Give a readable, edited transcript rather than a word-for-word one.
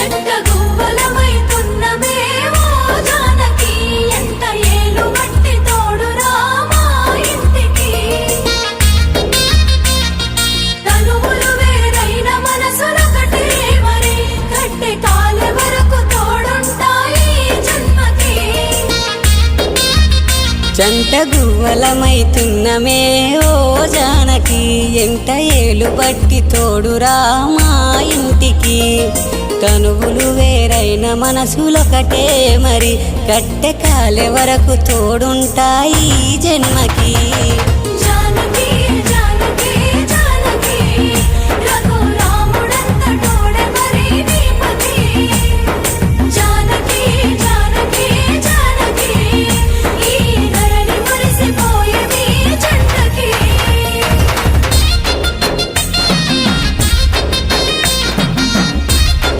జంట గువ్వలమైతున్నమే ఓ జానకి ఎంత ఏలు బట్టి తోడురా మా ఇంటికి తనువులు వేరైన మనసులొకటే మరి కట్టె కాలే వరకు తోడుంటాయి జన్మకి జంట గువ్వలమైతున్నమే ఓ జానకి ఎంట ఏలు బట్టి తోడురా మా ఇంటికి తనువులు వేరైన మనసులొకటే మరి కట్టె కాలే వరకు తోడుంటాయి జన్మకి